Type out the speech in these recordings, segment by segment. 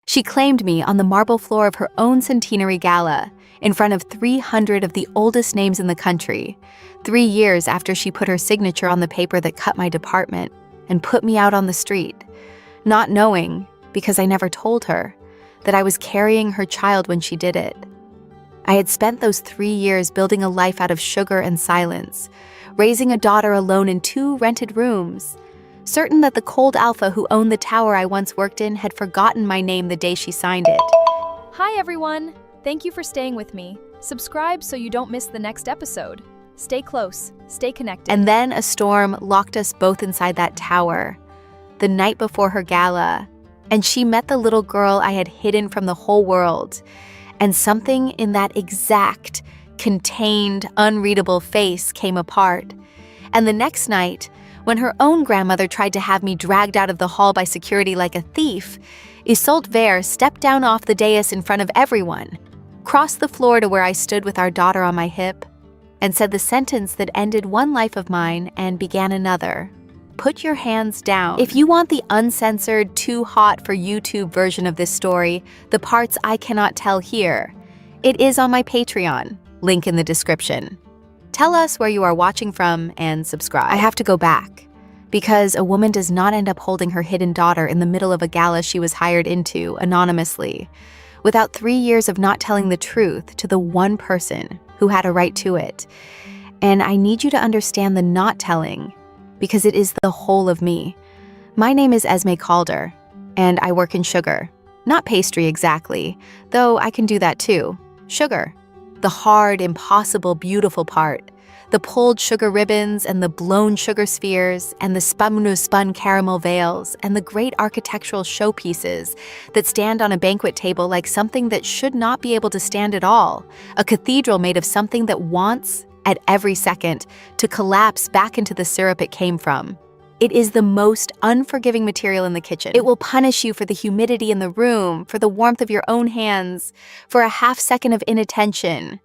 She claimed me on the marble floor of her own centenary gala, in front of 300 of the oldest names in the country, 3 years after she put her signature on the paper that cut my department and put me out on the street, not knowing, because I never told her, that I was carrying her child when she did it. I had spent those 3 years building a life out of sugar and silence, raising a daughter alone in 2 rented rooms, certain that the cold alpha who owned the tower I once worked in had forgotten my name the day she signed it. Hi everyone! Thank you for staying with me. Subscribe so you don't miss the next episode. Stay close, stay connected. And then a storm locked us both inside that tower, the night before her gala, and she met the little girl I had hidden from the whole world, and something in that exact, contained, unreadable face came apart. And the next night, when her own grandmother tried to have me dragged out of the hall by security like a thief, Isolde Vera stepped down off the dais in front of everyone, crossed the floor to where I stood with our daughter on my hip, and said the sentence that ended one life of mine and began another. Put your hands down. If you want the uncensored, too hot for YouTube version of this story, the parts I cannot tell here, it is on my Patreon, link in the description. Tell us where you are watching from and subscribe. I have to go back, because a woman does not end up holding her hidden daughter in the middle of a gala she was hired into anonymously, without 3 years of not telling the truth to the one person who had a right to it. And I need you to understand the not telling, because it is the whole of me. My name is Esme Calder, and I work in sugar. Not pastry exactly, though I can do that too. Sugar. The hard, impossible, beautiful part. The pulled sugar ribbons and the blown sugar spheres and the spun caramel veils and the great architectural showpieces that stand on a banquet table like something that should not be able to stand at all, a cathedral made of something that wants, at every second, to collapse back into the syrup it came from. It is the most unforgiving material in the kitchen. It will punish you for the humidity in the room, for the warmth of your own hands, for a half second of inattention.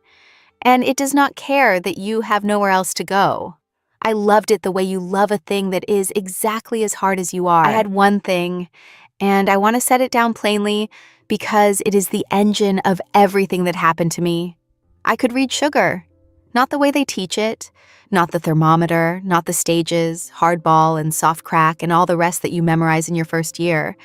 And it does not care that you have nowhere else to go. I loved it the way you love a thing that is exactly as hard as you are. I had one thing, and I want to set it down plainly because it is the engine of everything that happened to me. I could read sugar. Not the way they teach it, not the thermometer, not the stages, hardball and soft crack and all the rest that you memorize in your first year.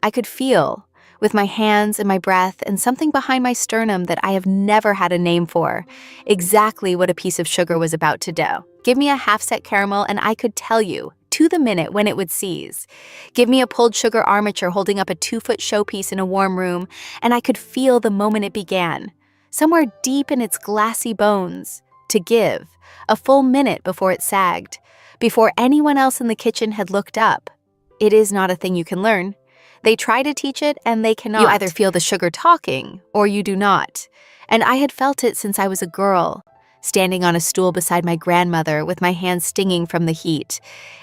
I could feel, with my hands and my breath and something behind my sternum that I have never had a name for, exactly what a piece of sugar was about to do. Give me a half-set caramel and I could tell you, to the minute, when it would seize. Give me a pulled sugar armature holding up a 2-foot showpiece in a warm room, and I could feel the moment it began, somewhere deep in its glassy bones, to give, a full minute before it sagged, before anyone else in the kitchen had looked up. It is not a thing you can learn. They try to teach it and they cannot. You either feel the sugar talking or you do not. And I had felt it since I was a girl, standing on a stool beside my grandmother with my hands stinging from the heat.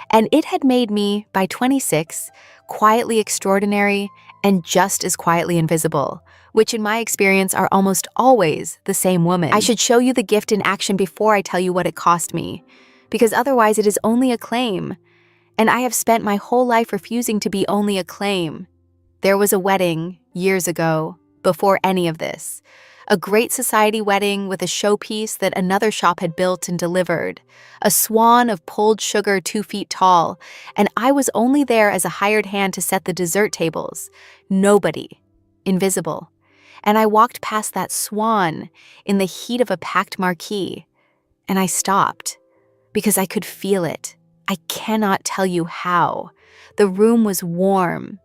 And it had made me, by 26, quietly extraordinary and just as quietly invisible, which in my experience are almost always the same woman. I should show you the gift in action before I tell you what it cost me, because otherwise it is only a claim. And I have spent my whole life refusing to be only a claim. There was a wedding, years ago, before any of this. A great society wedding with a showpiece that another shop had built and delivered. A swan of pulled sugar 2 feet tall, and I was only there as a hired hand to set the dessert tables. Nobody. Invisible. And I walked past that swan in the heat of a packed marquee, and I stopped, because I could feel it. I cannot tell you how. The room was warm,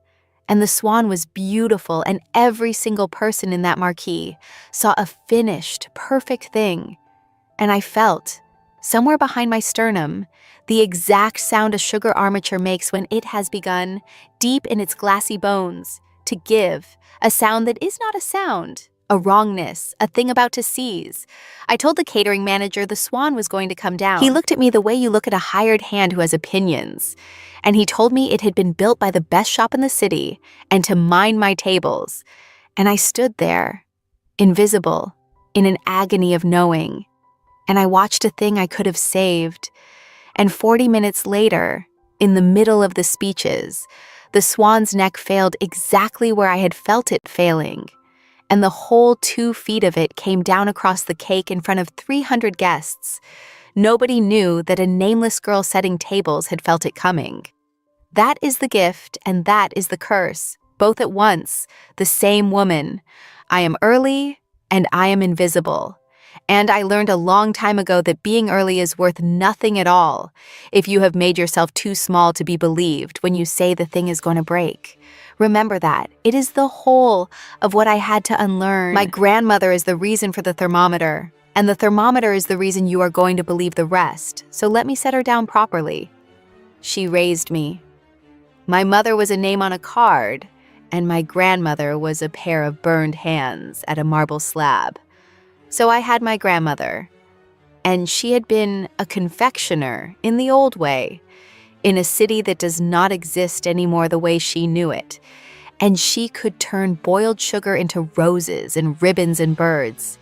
and the swan was beautiful, and every single person in that marquee saw a finished, perfect thing. And I felt, somewhere behind my sternum, the exact sound a sugar armature makes when it has begun, deep in its glassy bones, to give, a sound that is not a sound, a wrongness, a thing about to seize. I told the catering manager the swan was going to come down. He looked at me the way you look at a hired hand who has opinions. And he told me it had been built by the best shop in the city and to mind my tables. And I stood there, invisible, in an agony of knowing. And I watched a thing I could have saved. And 40 minutes later, in the middle of the speeches, The swan's neck failed exactly where I had felt it failing, and the whole 2 feet of it came down across the cake in front of 300 guests. Nobody knew that a nameless girl setting tables had felt it coming. That is the gift, and that is the curse, both at once, the same woman. I am early, and I am invisible. And I learned a long time ago that being early is worth nothing at all if you have made yourself too small to be believed when you say the thing is going to break. Remember that. It is the whole of what I had to unlearn. My grandmother is the reason for the thermometer, and the thermometer is the reason you are going to believe the rest, so let me set her down properly. She raised me. My mother was a name on a card, and my grandmother was a pair of burned hands at a marble slab. So I had my grandmother, and she had been a confectioner in the old way, in a city that does not exist anymore the way she knew it, and she could turn boiled sugar into roses and ribbons and birds.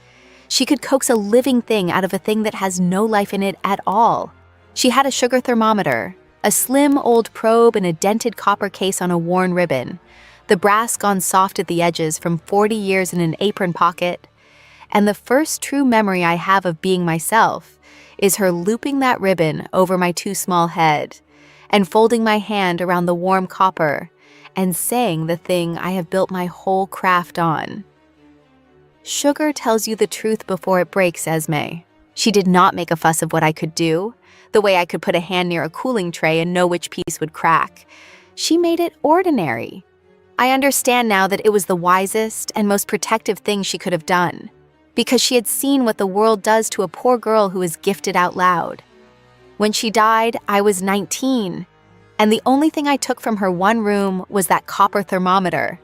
She could coax a living thing out of a thing that has no life in it at all. She had a sugar thermometer, a slim old probe in a dented copper case on a worn ribbon, the brass gone soft at the edges from 40 years in an apron pocket. And the first true memory I have of being myself is her looping that ribbon over my too small head and folding my hand around the warm copper and saying the thing I have built my whole craft on. Sugar tells you the truth before it breaks, Esme. She did not make a fuss of what I could do, the way I could put a hand near a cooling tray and know which piece would crack. She made it ordinary. I understand now that it was the wisest and most protective thing she could have done, because she had seen what the world does to a poor girl who is gifted out loud. When she died, I was 19, and the only thing I took from her one room was that copper thermometer,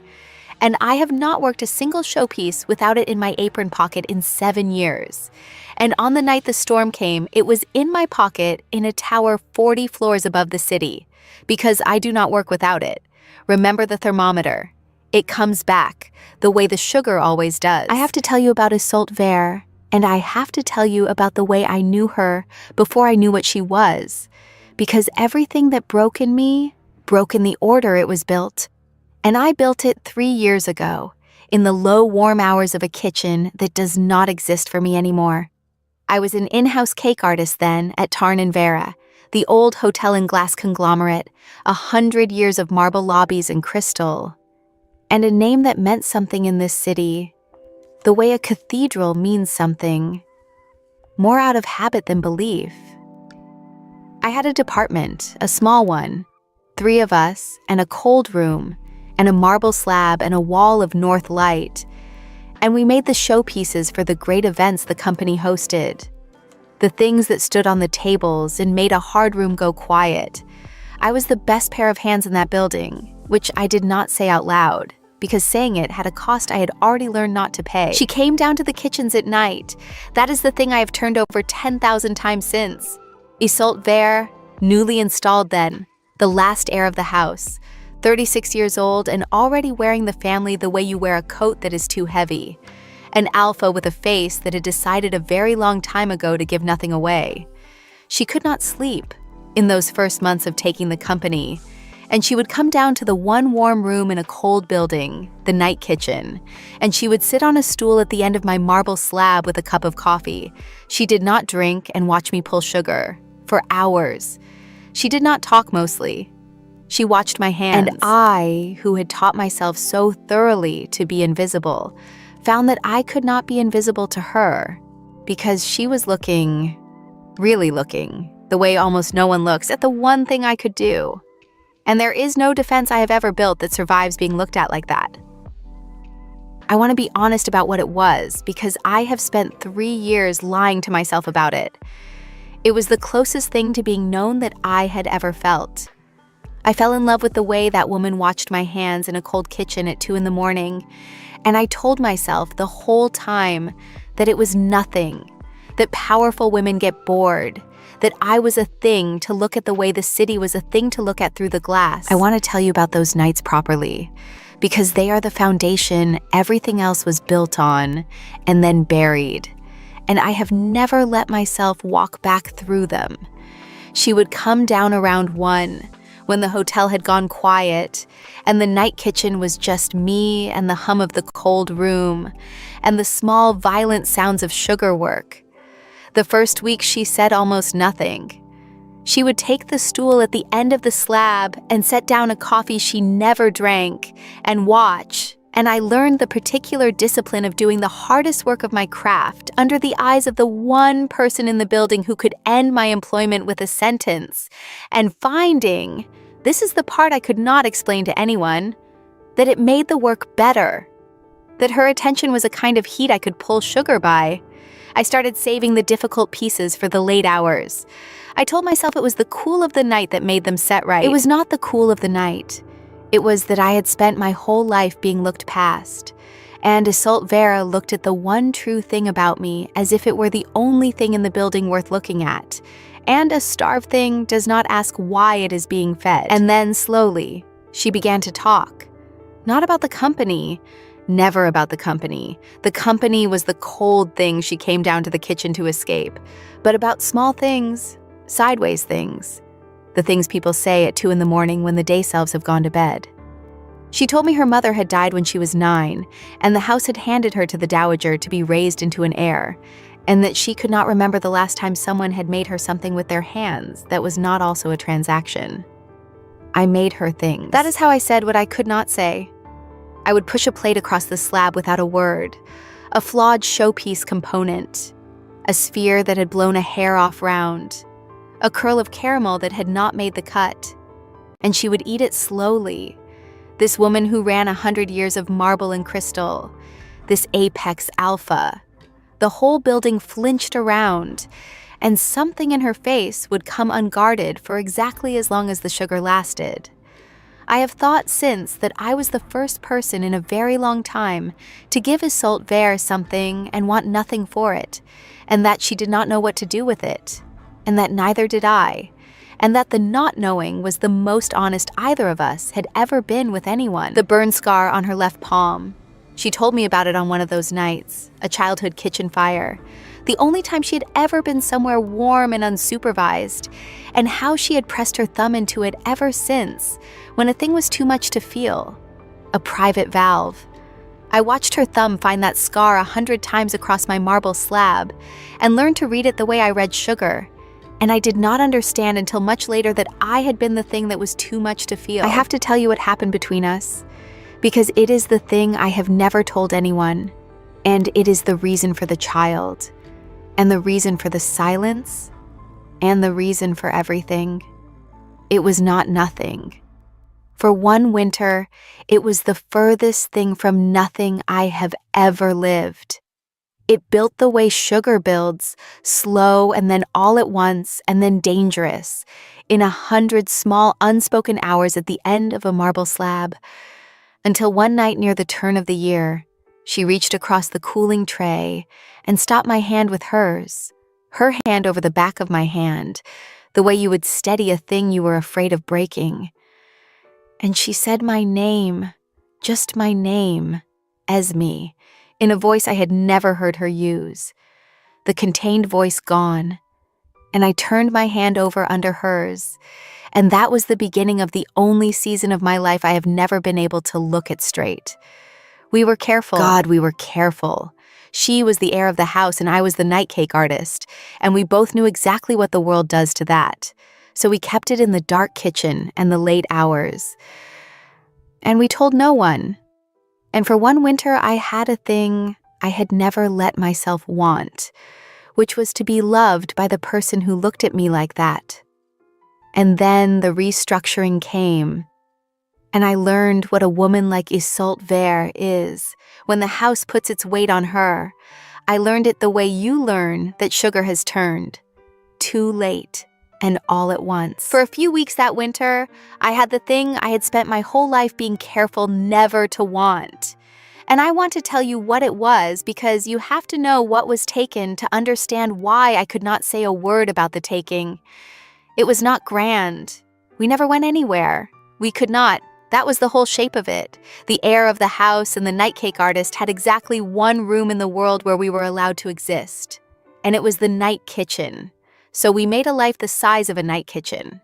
and I have not worked a single showpiece without it in my apron pocket in 7 years. And on the night the storm came, it was in my pocket in a tower 40 floors above the city, because I do not work without it. Remember the thermometer. It comes back, the way the sugar always does. I have to tell you about Isolde Vera, and I have to tell you about the way I knew her before I knew what she was, because everything that broke in me broke in the order it was built. And I built it 3 years ago, in the low, warm hours of a kitchen that does not exist for me anymore. I was an in-house cake artist then at Tarn Vera, the old hotel and glass conglomerate, 100 years of marble lobbies and crystal, and a name that meant something in this city, the way a cathedral means something, more out of habit than belief. I had a department, a small one, 3 of us, and a cold room, and a marble slab and a wall of north light, and we made the showpieces for the great events the company hosted, the things that stood on the tables and made a hard room go quiet. I was the best pair of hands in that building, which I did not say out loud, because saying it had a cost I had already learned not to pay. She came down to the kitchens at night. That is the thing I have turned over 10,000 times since. Isolde Vera, newly installed then, the last heir of the house, 36 years old and already wearing the family the way you wear a coat that is too heavy. An alpha with a face that had decided a very long time ago to give nothing away. She could not sleep in those first months of taking the company, and she would come down to the one warm room in a cold building, the night kitchen, and she would sit on a stool at the end of my marble slab with a cup of coffee. She did not drink and watch me pull sugar for hours. She did not talk mostly. She watched my hands. And I, who had taught myself so thoroughly to be invisible, found that I could not be invisible to her because she was looking, really looking, the way almost no one looks at the one thing I could do. And there is no defense I have ever built that survives being looked at like that. I want to be honest about what it was because I have spent 3 years lying to myself about it. It was the closest thing to being known that I had ever felt. I fell in love with the way that woman watched my hands in a cold kitchen at 2 a.m, and I told myself the whole time that it was nothing, that powerful women get bored, that I was a thing to look at the way the city was a thing to look at through the glass. I want to tell you about those nights properly, because they are the foundation everything else was built on and then buried, and I have never let myself walk back through them. She would come down around 1, when the hotel had gone quiet, and the night kitchen was just me and the hum of the cold room, and the small, violent sounds of sugar work. The first week she said almost nothing. She would take the stool at the end of the slab and set down a coffee she never drank and watch, and I learned the particular discipline of doing the hardest work of my craft under the eyes of the one person in the building who could end my employment with a sentence, and finding, this is the part I could not explain to anyone, that it made the work better, that her attention was a kind of heat I could pull sugar by. I started saving the difficult pieces for the late hours. I told myself it was the cool of the night that made them set right. It was not the cool of the night. It was that I had spent my whole life being looked past, and Isolde Vera looked at the one true thing about me as if it were the only thing in the building worth looking at, and a starved thing does not ask why it is being fed. And then, slowly, she began to talk. Not about the company, never about the company. The company was the cold thing she came down to the kitchen to escape, but about small things, sideways things. The things people say at 2 in the morning when the day selves have gone to bed. She told me her mother had died when she was 9, and the house had handed her to the dowager to be raised into an heir, and that she could not remember the last time someone had made her something with their hands that was not also a transaction. I made her things. That is how I said what I could not say. I would push a plate across the slab without a word, a flawed showpiece component, a sphere that had blown a hair off round, a curl of caramel that had not made the cut, and she would eat it slowly. This woman who ran 100 years of marble and crystal, this apex alpha. The whole building flinched around, and something in her face would come unguarded for exactly as long as the sugar lasted. I have thought since that I was the first person in a very long time to give Isolde Vera something and want nothing for it, and that she did not know what to do with it, and that neither did I, and that the not knowing was the most honest either of us had ever been with anyone. The burn scar on her left palm. She told me about it on one of those nights, a childhood kitchen fire, the only time she had ever been somewhere warm and unsupervised, and how she had pressed her thumb into it ever since, when a thing was too much to feel, a private valve. I watched her thumb find that scar 100 times across my marble slab, and learned to read it the way I read sugar. And I did not understand until much later that I had been the thing that was too much to feel. I have to tell you what happened between us, because it is the thing I have never told anyone, and it is the reason for the child, and the reason for the silence, and the reason for everything. It was not nothing. For one winter, it was the furthest thing from nothing I have ever lived. It built the way sugar builds, slow and then all at once and then dangerous, in 100 small unspoken hours at the end of a marble slab, until one night near the turn of the year, she reached across the cooling tray and stopped my hand with hers, her hand over the back of my hand, the way you would steady a thing you were afraid of breaking. And she said my name, just my name, Esme, in a voice I had never heard her use, the contained voice gone, and I turned my hand over under hers, and that was the beginning of the only season of my life I have never been able to look at straight. We were careful. God, we were careful. She was the heir of the house and I was the night cake artist, and we both knew exactly what the world does to that. So we kept it in the dark kitchen and the late hours. And we told no one. And for one winter, I had a thing I had never let myself want, which was to be loved by the person who looked at me like that. And then the restructuring came, and I learned what a woman like Isolde Vera is when the house puts its weight on her. I learned it the way you learn that sugar has turned. Too late, and all at once. For a few weeks that winter, I had the thing I had spent my whole life being careful never to want. And I want to tell you what it was because you have to know what was taken to understand why I could not say a word about the taking. It was not grand. We never went anywhere. We could not. That was the whole shape of it. The heir of the house and the night cake artist had exactly one room in the world where we were allowed to exist. And it was the night kitchen. So we made a life the size of a night kitchen.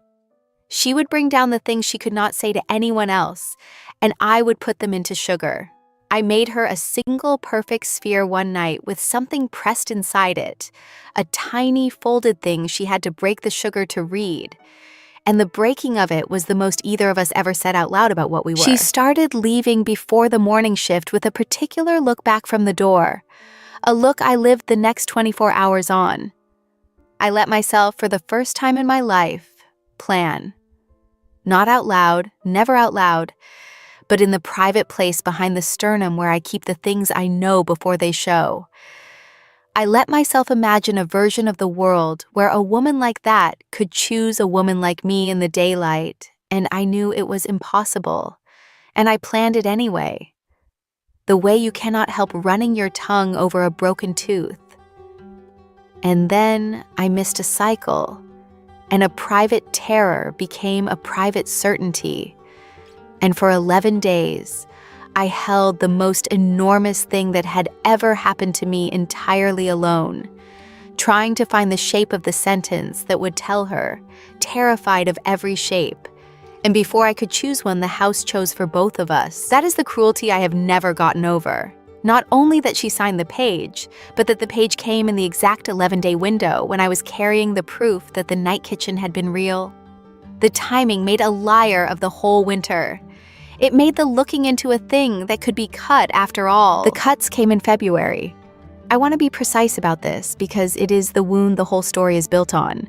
She would bring down the things she could not say to anyone else, and I would put them into sugar. I made her a single perfect sphere one night with something pressed inside it, a tiny folded thing she had to break the sugar to read. And the breaking of it was the most either of us ever said out loud about what we were. She started leaving before the morning shift with a particular look back from the door, a look I lived the next 24 hours on. I let myself, for the first time in my life, plan. Not out loud, never out loud, but in the private place behind the sternum where I keep the things I know before they show. I let myself imagine a version of the world where a woman like that could choose a woman like me in the daylight, and I knew it was impossible. And I planned it anyway. The way you cannot help running your tongue over a broken tooth. And then I missed a cycle, and a private terror became a private certainty. And for 11 days, I held the most enormous thing that had ever happened to me entirely alone, trying to find the shape of the sentence that would tell her, terrified of every shape. And before I could choose one, the house chose for both of us. That is the cruelty I have never gotten over. Not only that she signed the page, but that the page came in the exact 11-day window when I was carrying the proof that the night kitchen had been real. The timing made a liar of the whole winter. It made the looking into a thing that could be cut after all. The cuts came in February. I want to be precise about this because it is the wound the whole story is built on.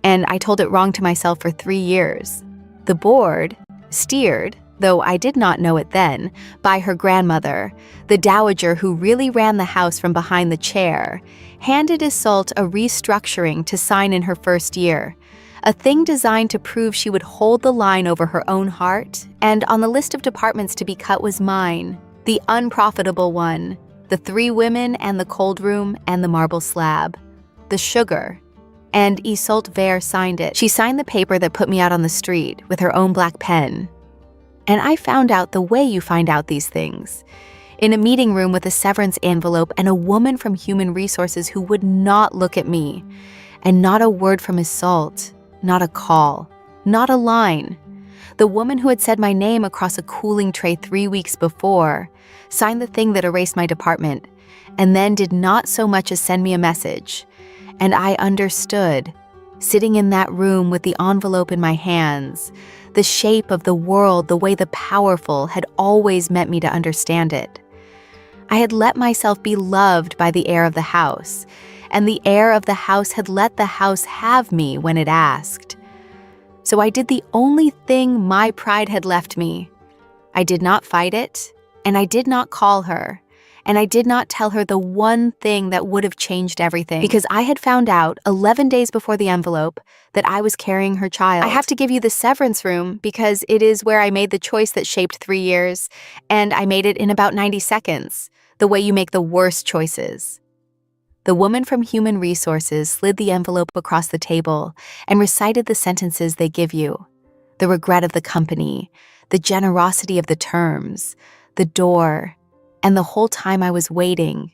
And I told it wrong to myself for 3 years. The board, steered, though I did not know it then, by her grandmother, the dowager who really ran the house from behind the chair, handed Isolde a restructuring to sign in her first year. A thing designed to prove she would hold the line over her own heart, and on the list of departments to be cut was mine, the unprofitable one, the 3 women and the cold room and the marble slab, the sugar. And Isolde Vera signed it. She signed the paper that put me out on the street with her own black pen. And I found out the way you find out these things. In a meeting room with a severance envelope and a woman from Human Resources who would not look at me, and not a word from Isolde. Not a call, not a line. The woman who had said my name across a cooling tray 3 weeks before signed the thing that erased my department, and then did not so much as send me a message. And I understood, sitting in that room with the envelope in my hands, the shape of the world the way the powerful had always meant me to understand it. I had let myself be loved by the heir of the house, and the heir of the house had let the house have me when it asked. So I did the only thing my pride had left me. I did not fight it, and I did not call her, and I did not tell her the one thing that would have changed everything, because I had found out 11 days before the envelope that I was carrying her child. I have to give you the severance room because it is where I made the choice that shaped 3 years, and I made it in about 90 seconds, the way you make the worst choices. The woman from Human Resources slid the envelope across the table and recited the sentences they give you. The regret of the company, the generosity of the terms, the door, and the whole time I was waiting.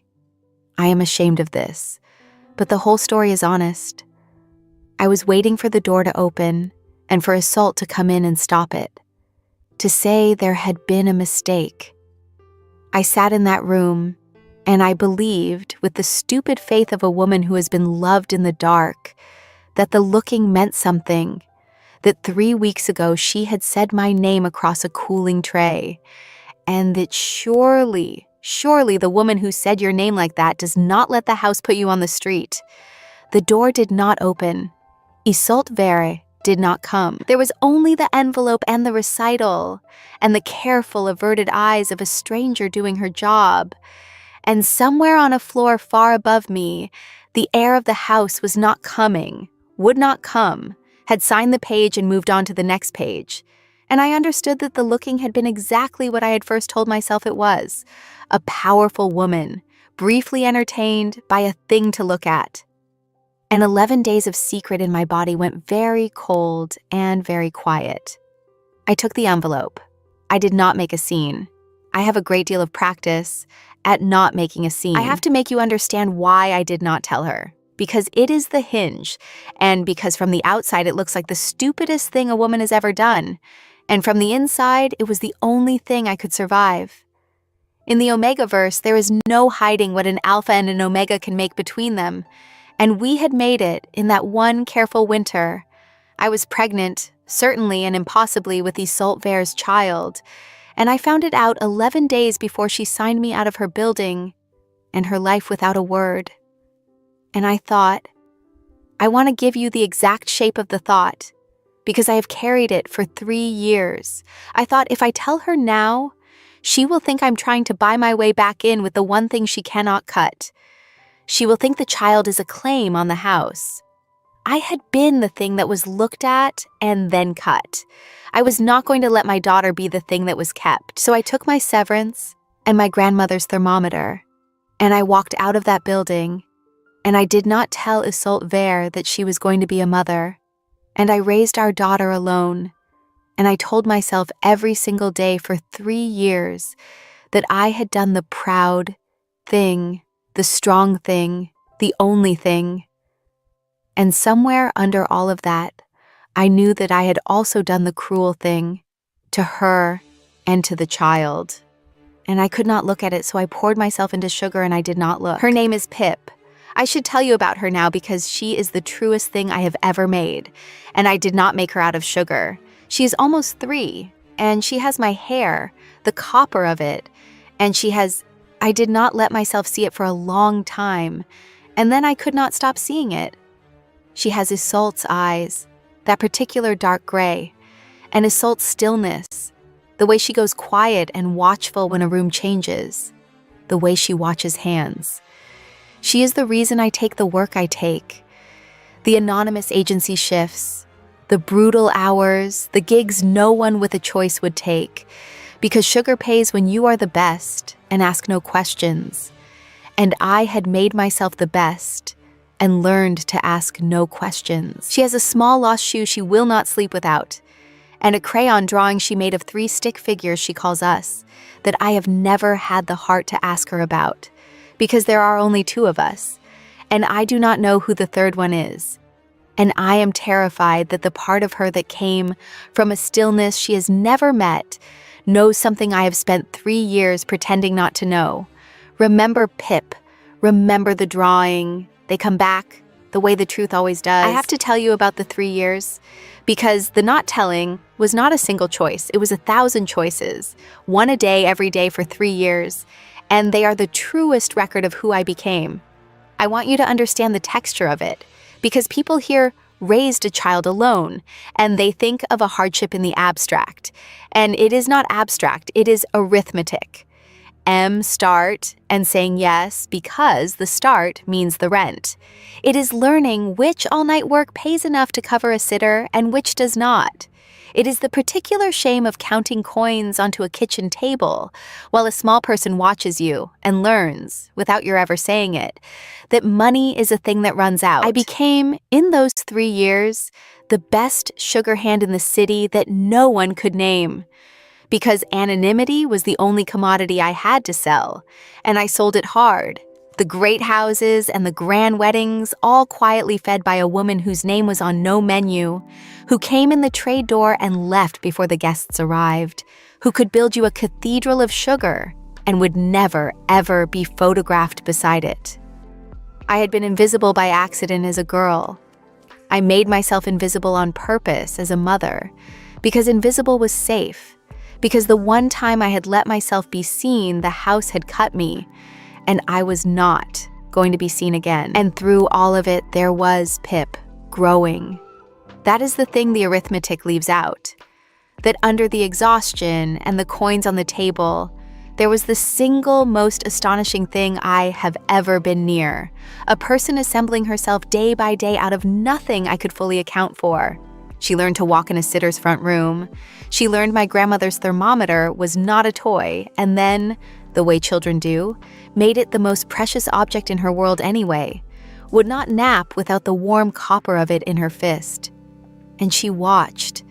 I am ashamed of this, but the whole story is honest. I was waiting for the door to open and for Isolde to come in and stop it, to say there had been a mistake. I sat in that room, and I believed, with the stupid faith of a woman who has been loved in the dark, that the looking meant something, that 3 weeks ago she had said my name across a cooling tray, and that surely the woman who said your name like that does not let the house put you on the street. The door did not open. Isolde Vera did not come. There was only the envelope and the recital, and the careful, averted eyes of a stranger doing her job. And somewhere on a floor far above me, the heir of the house was not coming, would not come, had signed the page and moved on to the next page. And I understood that the looking had been exactly what I had first told myself it was, a powerful woman, briefly entertained by a thing to look at. And 11 days of secret in my body went very cold and very quiet. I took the envelope. I did not make a scene. I have a great deal of practice at not making a scene. I have to make you understand why I did not tell her. because it is the hinge, and because from the outside it looks like the stupidest thing a woman has ever done, and from the inside it was the only thing I could survive. In the Omega-verse, there is no hiding what an alpha and an omega can make between them, and we had made it in that one careful winter. I was pregnant, certainly and impossibly, with Isolde Vera's child, and I found it out 11 days before she signed me out of her building and her life without a word. And I thought, I want to give you the exact shape of the thought, because I have carried it for 3 years. I thought if I tell her now, she will think I'm trying to buy my way back in with the one thing she cannot cut. She will think the child is a claim on the house. I had been the thing that was looked at and then cut. I was not going to let my daughter be the thing that was kept. So I took my severance and my grandmother's thermometer, and I walked out of that building, and I did not tell Isolde Vera that she was going to be a mother, and I raised our daughter alone, and I told myself every single day for 3 years that I had done the proud thing, the strong thing, the only thing. And somewhere under all of that, I knew that I had also done the cruel thing to her and to the child. And I could not look at it, so I poured myself into sugar and I did not look. Her name is Pip. I should tell you about her now because she is the truest thing I have ever made, and I did not make her out of sugar. She is almost 3, and she has my hair, the copper of it, and I did not let myself see it for a long time, and then I could not stop seeing it. She has Isolde's eyes, that particular dark gray, and Isolde's stillness, the way she goes quiet and watchful when a room changes, the way she watches hands. She is the reason I take the work I take, the anonymous agency shifts, the brutal hours, the gigs no one with a choice would take, because sugar pays when you are the best and ask no questions. And I had made myself the best and learned to ask no questions. She has a small lost shoe she will not sleep without, and a crayon drawing she made of 3 stick figures she calls us, that I have never had the heart to ask her about, because there are only 2 of us, and I do not know who the third one is. And I am terrified that the part of her that came from a stillness she has never met knows something I have spent 3 years pretending not to know. Remember Pip, remember the drawing. They come back, the way the truth always does. I have to tell you about the 3 years, because the not telling was not a single choice. It was 1,000 choices, 1 a day every day for 3 years, and they are the truest record of who I became. I want you to understand the texture of it, because people here raised a child alone, and they think of a hardship in the abstract. And it is not abstract, it is arithmetic. Start and saying yes because the start means the rent. It is learning which all-night work pays enough to cover a sitter and which does not. It is the particular shame of counting coins onto a kitchen table while a small person watches you and learns, without your ever saying it, that money is a thing that runs out. I became, in those 3 years, the best sugar hand in the city that no one could name, because anonymity was the only commodity I had to sell, and I sold it hard. The great houses and the grand weddings, all quietly fed by a woman whose name was on no menu, who came in the trade door and left before the guests arrived, who could build you a cathedral of sugar and would never, ever be photographed beside it. I had been invisible by accident as a girl. I made myself invisible on purpose as a mother, because invisible was safe, because the one time I had let myself be seen, the house had cut me, and I was not going to be seen again. And through all of it, there was Pip, growing. That is the thing the arithmetic leaves out. That under the exhaustion and the coins on the table, there was the single most astonishing thing I have ever been near. A person assembling herself day by day out of nothing I could fully account for. She learned to walk in a sitter's front room. She learned my grandmother's thermometer was not a toy, and then, the way children do, made it the most precious object in her world anyway, would not nap without the warm copper of it in her fist. And she watched.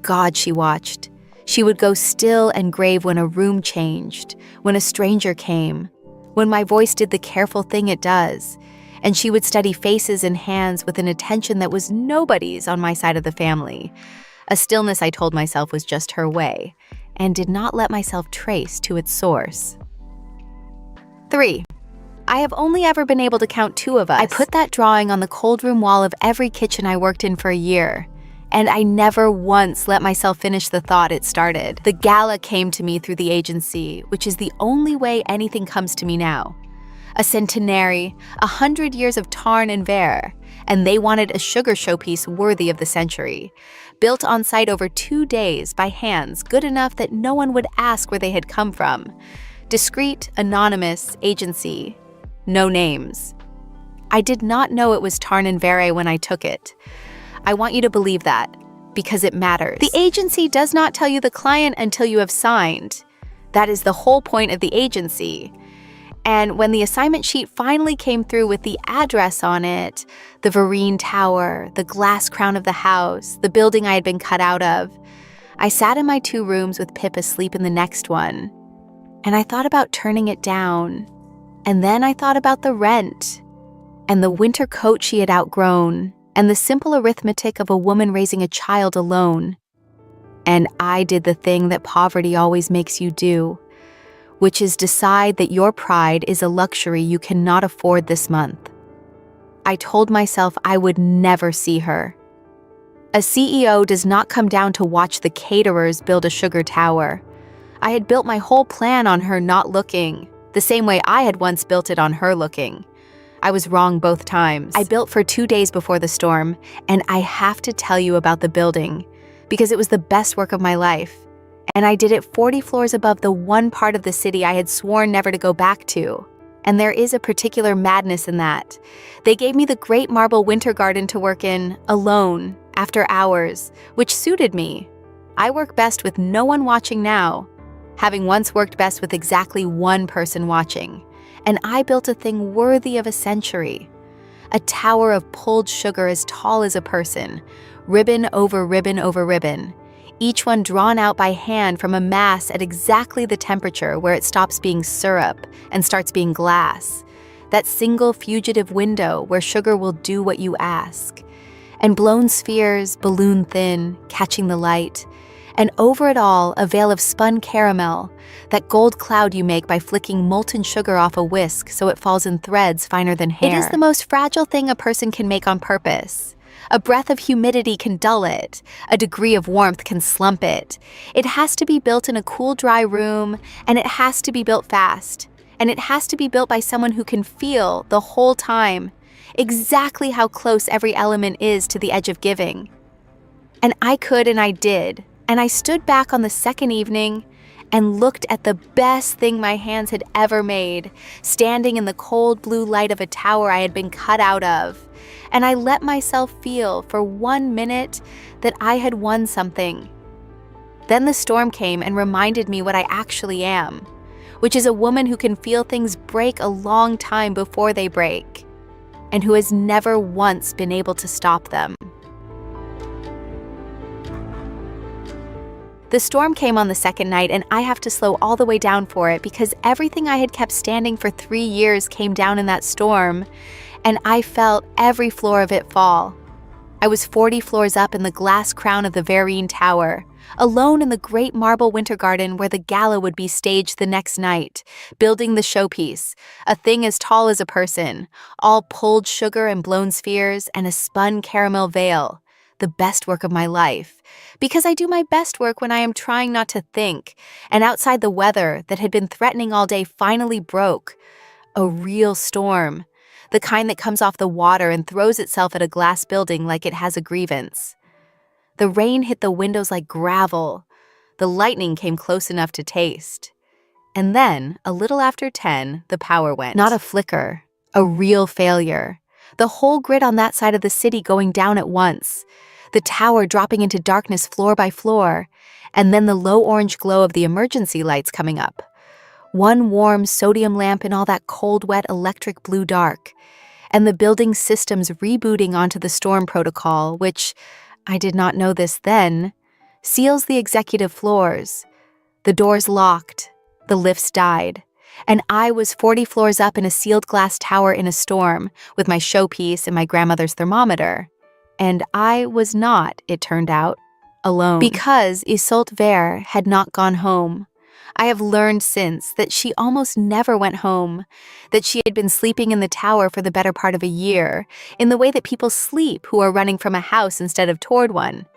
God, she watched. She would go still and grave when a room changed, when a stranger came, when my voice did the careful thing it does, and she would study faces and hands with an attention that was nobody's on my side of the family. A stillness I told myself was just her way, and did not let myself trace to its source. 3. I have only ever been able to count 2 of us. I put that drawing on the cold room wall of every kitchen I worked in for a year, and I never once let myself finish the thought it started. The gala came to me through the agency, which is the only way anything comes to me now. A centenary, 100 years of Tarn Vera, and they wanted a sugar showpiece worthy of the century. Built on site over 2 days by hands good enough that no one would ask where they had come from. Discreet, anonymous, agency. No names. I did not know it was Tarn Vera when I took it. I want you to believe that, because it matters. The agency does not tell you the client until you have signed. That is the whole point of the agency. And when the assignment sheet finally came through with the address on it, the Vereen Tower, the glass crown of the house, the building I had been cut out of, I sat in my 2 rooms with Pip asleep in the next one. And I thought about turning it down. And then I thought about the rent, and the winter coat she had outgrown, and the simple arithmetic of a woman raising a child alone. And I did the thing that poverty always makes you do, which is decide that your pride is a luxury you cannot afford this month. I told myself I would never see her. A CEO does not come down to watch the caterers build a sugar tower. I had built my whole plan on her not looking, the same way I had once built it on her looking. I was wrong both times. I built for 2 days before the storm, and I have to tell you about the building, because it was the best work of my life. And I did it 40 floors above the one part of the city I had sworn never to go back to. And there is a particular madness in that. They gave me the great marble winter garden to work in, alone, after hours, which suited me. I work best with no one watching now, having once worked best with exactly one person watching. And I built a thing worthy of a century. A tower of pulled sugar as tall as a person, ribbon over ribbon over ribbon, each one drawn out by hand from a mass at exactly the temperature where it stops being syrup and starts being glass. That single fugitive window where sugar will do what you ask. And blown spheres, balloon thin, catching the light. And over it all, a veil of spun caramel, that gold cloud you make by flicking molten sugar off a whisk so it falls in threads finer than hair. It is the most fragile thing a person can make on purpose. A breath of humidity can dull it. A degree of warmth can slump it. It has to be built in a cool, dry room, and it has to be built fast. And it has to be built by someone who can feel, the whole time, exactly how close every element is to the edge of giving. And I could, and I did. And I stood back on the second evening and looked at the best thing my hands had ever made, standing in the cold blue light of a tower I had been cut out of. And I let myself feel for 1 minute that I had won something. Then the storm came and reminded me what I actually am, which is a woman who can feel things break a long time before they break, and who has never once been able to stop them. The storm came on the second night, and I have to slow all the way down for it because everything I had kept standing for 3 years came down in that storm, and I felt every floor of it fall. I was 40 floors up in the glass crown of the Vereen Tower, alone in the great marble winter garden where the gala would be staged the next night, building the showpiece, a thing as tall as a person, all pulled sugar and blown spheres and a spun caramel veil. The best work of my life, because I do my best work when I am trying not to think, and outside the weather that had been threatening all day finally broke. A real storm, the kind that comes off the water and throws itself at a glass building like it has a grievance. The rain hit the windows like gravel. The lightning came close enough to taste. And then, a little after 10, the power went. Not a flicker, a real failure. The whole grid on that side of the city going down at once. The tower dropping into darkness floor by floor, and then the low orange glow of the emergency lights coming up. One warm sodium lamp in all that cold, wet electric blue dark, and the building systems rebooting onto the storm protocol, which, I did not know this then, seals the executive floors. The doors locked, the lifts died, And I was 40 floors up in a sealed glass tower in a storm with my showpiece and my grandmother's thermometer. And I was not, it turned out, alone. Because Isolde Vera had not gone home. I have learned since that she almost never went home, that she had been sleeping in the tower for the better part of a year, in the way that people sleep who are running from a house instead of toward one.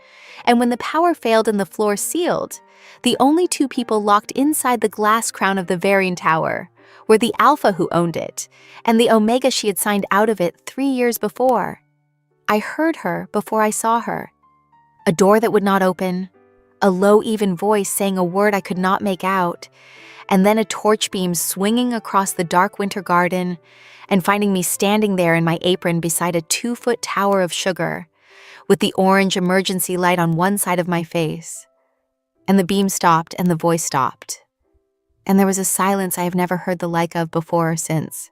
And when the power failed and the floor sealed, the only two people locked inside the glass crown of the Varian Tower were the Alpha who owned it, and the Omega she had signed out of it 3 years before. I heard her before I saw her. A door that would not open, a low, even voice saying a word I could not make out, and then a torch beam swinging across the dark winter garden and finding me standing there in my apron beside a 2-foot tower of sugar, with the orange emergency light on one side of my face. And the beam stopped and the voice stopped. And there was a silence I have never heard the like of before or since.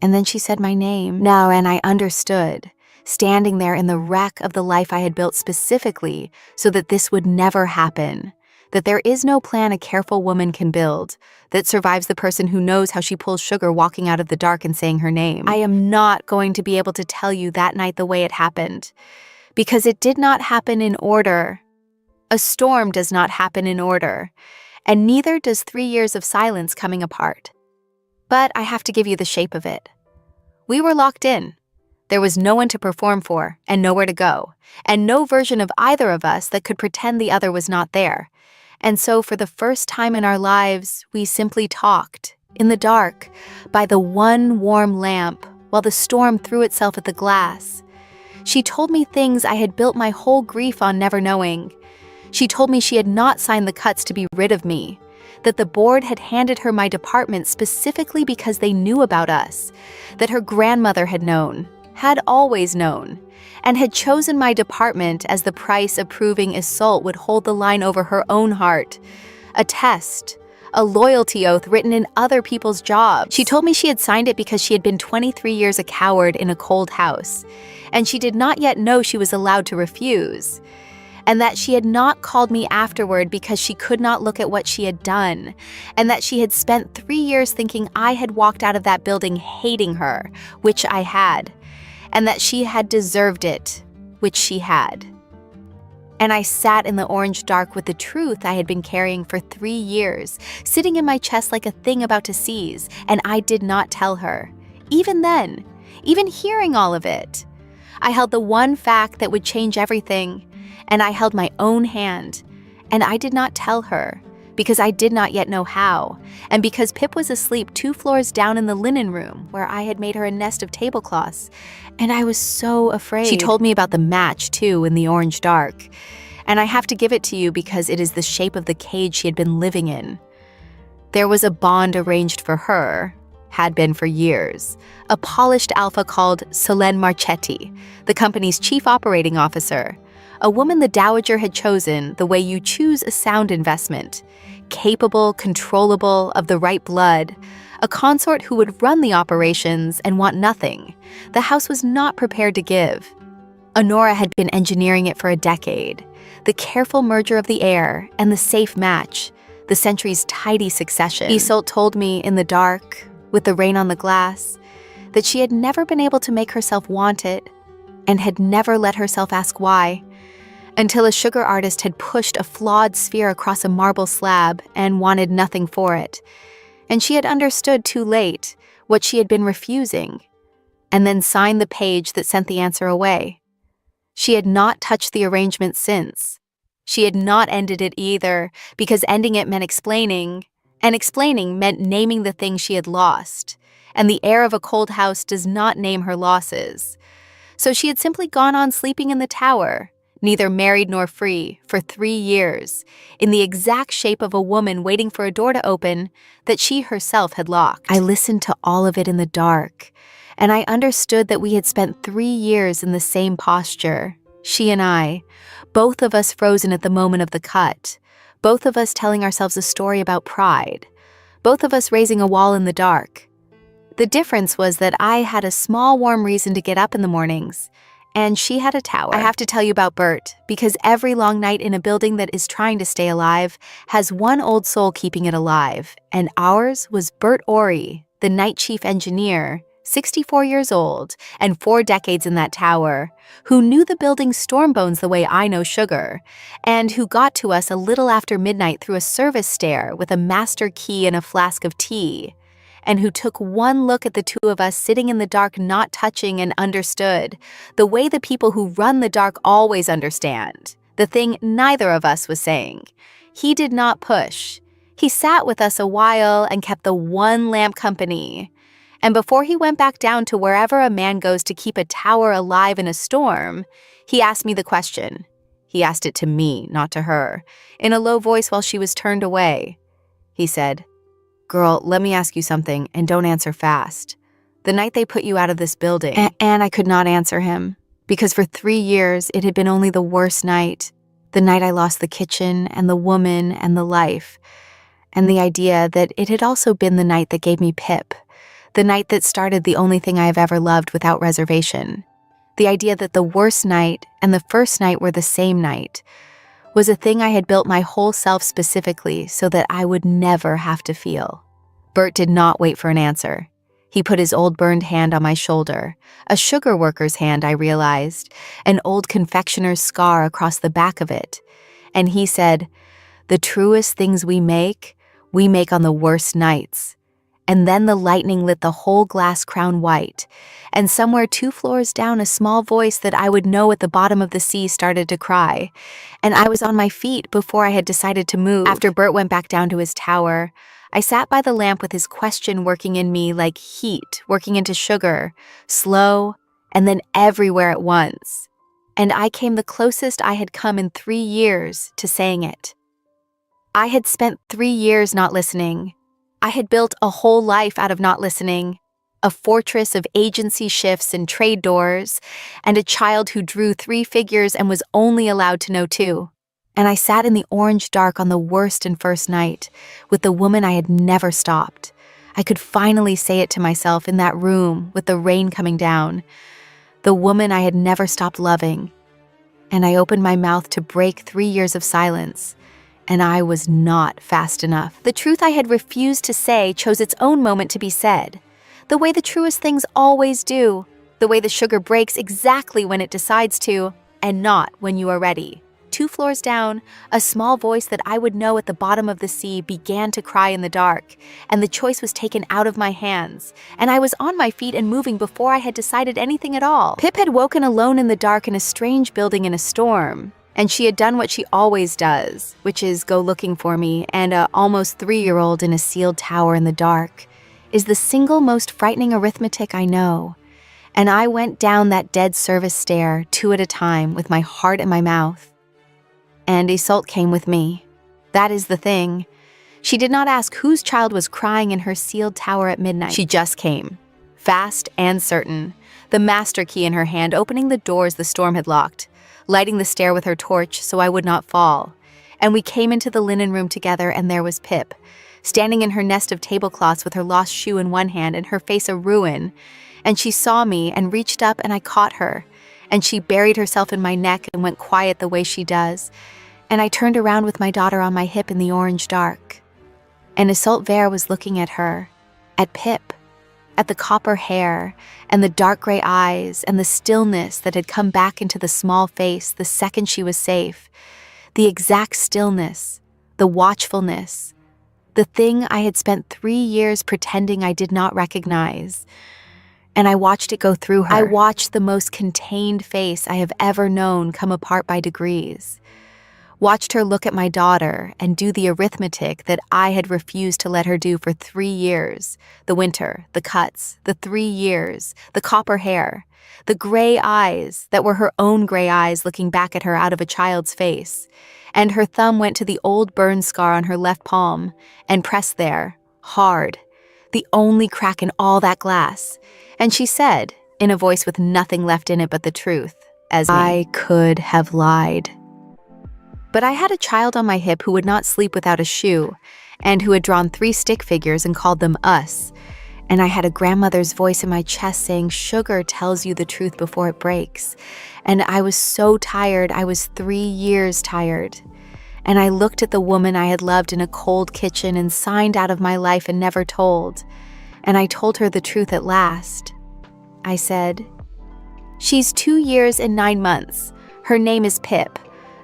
And then she said my name. Now, and I understood, standing there in the wreck of the life I had built specifically so that this would never happen, that there is no plan a careful woman can build that survives the person who knows how she pulls sugar walking out of the dark and saying her name. I am not going to be able to tell you that night the way it happened, because it did not happen in order. A storm does not happen in order, and neither does 3 years of silence coming apart. But I have to give you the shape of it. We were locked in. There was no one to perform for, and nowhere to go, and no version of either of us that could pretend the other was not there. And so for the first time in our lives, we simply talked, in the dark, by the one warm lamp, while the storm threw itself at the glass. She told me things I had built my whole grief on never knowing. She told me she had not signed the cuts to be rid of me, that the board had handed her my department specifically because they knew about us, that her grandmother had known, had always known, and had chosen my department as the price of proving Isolde would hold the line over her own heart. A test, a loyalty oath written in other people's jobs. She told me she had signed it because she had been 23 years a coward in a cold house, and she did not yet know she was allowed to refuse. And that she had not called me afterward because she could not look at what she had done, and that she had spent 3 years thinking I had walked out of that building hating her, which I had, and that she had deserved it, which she had. And I sat in the orange dark with the truth I had been carrying for 3 years, sitting in my chest like a thing about to seize, and I did not tell her. Even then, even hearing all of it, I held the one fact that would change everything, and I held my own hand, and I did not tell her, because I did not yet know how, and because Pip was asleep 2 floors down in the linen room where I had made her a nest of tablecloths, and I was so afraid. She told me about the match, too, in the orange dark, and I have to give it to you because it is the shape of the cage she had been living in. There was a bond arranged for her, had been for years, a polished alpha called Solène Marchetti, the company's chief operating officer, a woman the dowager had chosen the way you choose a sound investment, capable, controllable, of the right blood, a consort who would run the operations and want nothing the house was not prepared to give. Honora had been engineering it for a decade, the careful merger of the heir and the safe match, the century's tidy succession. Isolde told me in the dark, with the rain on the glass, that she had never been able to make herself want it, and had never let herself ask why, until a sugar artist had pushed a flawed sphere across a marble slab and wanted nothing for it. And she had understood too late what she had been refusing, and then signed the page that sent the answer away. She had not touched the arrangement since. She had not ended it either, because ending it meant explaining, and explaining meant naming the thing she had lost, and the heir of a cold house does not name her losses. So she had simply gone on sleeping in the tower, neither married nor free, for 3 years, in the exact shape of a woman waiting for a door to open that she herself had locked. I listened to all of it in the dark, and I understood that we had spent 3 years in the same posture, she and I, both of us frozen at the moment of the cut, both of us telling ourselves a story about pride, both of us raising a wall in the dark. The difference was that I had a small warm reason to get up in the mornings, and she had a tower. I have to tell you about Bert, because every long night in a building that is trying to stay alive has one old soul keeping it alive, and ours was Bert Ori, the night chief engineer, 64 years old, and 4 decades in that tower, who knew the building's storm bones the way I know sugar, and who got to us a little after midnight through a service stair with a master key and a flask of tea, and who took one look at the two of us sitting in the dark not touching and understood, the way the people who run the dark always understand, the thing neither of us was saying. He did not push. He sat with us a while and kept the one lamp company. And before he went back down to wherever a man goes to keep a tower alive in a storm, he asked me the question. He asked it to me, not to her, in a low voice while she was turned away. He said, "Girl, let me ask you something, and don't answer fast. The night they put you out of this building..." And I could not answer him, because for 3 years it had been only the worst night. The night I lost the kitchen, and the woman, and the life. And the idea that it had also been the night that gave me Pip. The night that started the only thing I have ever loved without reservation. The idea that the worst night and the first night were the same night was a thing I had built my whole self specifically so that I would never have to feel. Bert did not wait for an answer. He put his old burned hand on my shoulder, a sugar worker's hand, I realized, an old confectioner's scar across the back of it. And he said, "The truest things we make on the worst nights." And then the lightning lit the whole glass crown white, and somewhere 2 floors down a small voice that I would know at the bottom of the sea started to cry, and I was on my feet before I had decided to move. After Bert went back down to his tower, I sat by the lamp with his question working in me like heat, working into sugar, slow, and then everywhere at once. And I came the closest I had come in 3 years to saying it. I had spent 3 years not listening. I had built a whole life out of not listening, a fortress of agency shifts and trade doors, and a child who drew 3 figures and was only allowed to know 2. And I sat in the orange dark on the worst and first night, with the woman I had never stopped. I could finally say it to myself in that room with the rain coming down, the woman I had never stopped loving. And I opened my mouth to break 3 years of silence. And I was not fast enough. The truth I had refused to say chose its own moment to be said. The way the truest things always do. The way the sugar breaks exactly when it decides to, and not when you are ready. 2 floors down, a small voice that I would know at the bottom of the sea began to cry in the dark, and the choice was taken out of my hands, and I was on my feet and moving before I had decided anything at all. Pip had woken alone in the dark in a strange building in a storm. And she had done what she always does, which is go looking for me, and a almost 3-year-old in a sealed tower in the dark is the single most frightening arithmetic I know. And I went down that dead service stair 2 at a time with my heart in my mouth. And Isolde came with me. That is the thing. She did not ask whose child was crying in her sealed tower at midnight. She just came, fast and certain, the master key in her hand, opening the doors the storm had locked, lighting the stair with her torch so I would not fall. And we came into the linen room together, and there was Pip, standing in her nest of tablecloths with her lost shoe in one hand and her face a ruin. And she saw me and reached up, and I caught her. And she buried herself in my neck and went quiet the way she does. And I turned around with my daughter on my hip in the orange dark. And Isolde Vera was looking at her, at Pip, at the copper hair and the dark gray eyes and the stillness that had come back into the small face the second she was safe. The exact stillness, the watchfulness, the thing I had spent 3 years pretending I did not recognize. And I watched it go through her. I watched the most contained face I have ever known come apart by degrees. Watched her look at my daughter and do the arithmetic that I had refused to let her do for 3 years. The winter, the cuts, the 3 years, the copper hair, the gray eyes that were her own gray eyes looking back at her out of a child's face. And her thumb went to the old burn scar on her left palm and pressed there, hard, the only crack in all that glass. And she said, in a voice with nothing left in it but the truth, Esme, I could have lied. But I had a child on my hip who would not sleep without a shoe, and who had drawn 3 stick figures and called them us. And I had a grandmother's voice in my chest saying, "Sugar tells you the truth before it breaks." And I was so tired. I was 3 years tired. And I looked at the woman I had loved in a cold kitchen and signed out of my life and never told. And I told her the truth at last. I said, "She's 2 years and 9 months. Her name is Pip.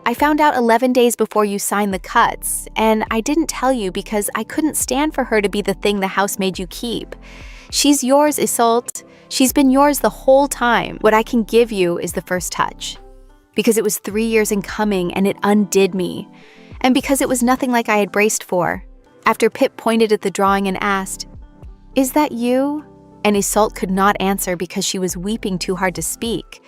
I found out 11 days before you signed the cuts, and I didn't tell you because I couldn't stand for her to be the thing the house made you keep. She's yours, Isolde. She's been yours the whole time. What I can give you is the first touch. Because it was 3 years in coming and it undid me. And because it was nothing like I had braced for." After Pip pointed at the drawing and asked, "Is that you?" And Isolde could not answer because she was weeping too hard to speak.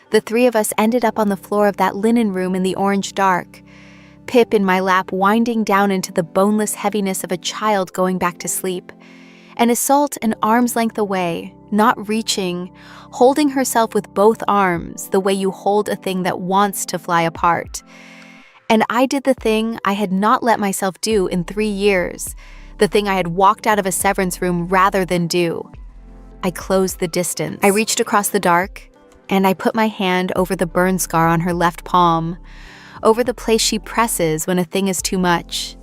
The 3 of us ended up on the floor of that linen room in the orange dark, Pip in my lap winding down into the boneless heaviness of a child going back to sleep, and Isolde an arm's length away, not reaching, holding herself with both arms the way you hold a thing that wants to fly apart. And I did the thing I had not let myself do in 3 years, the thing I had walked out of a severance room rather than do. I closed the distance. I reached across the dark, and I put my hand over the burn scar on her left palm, over the place she presses when a thing is too much.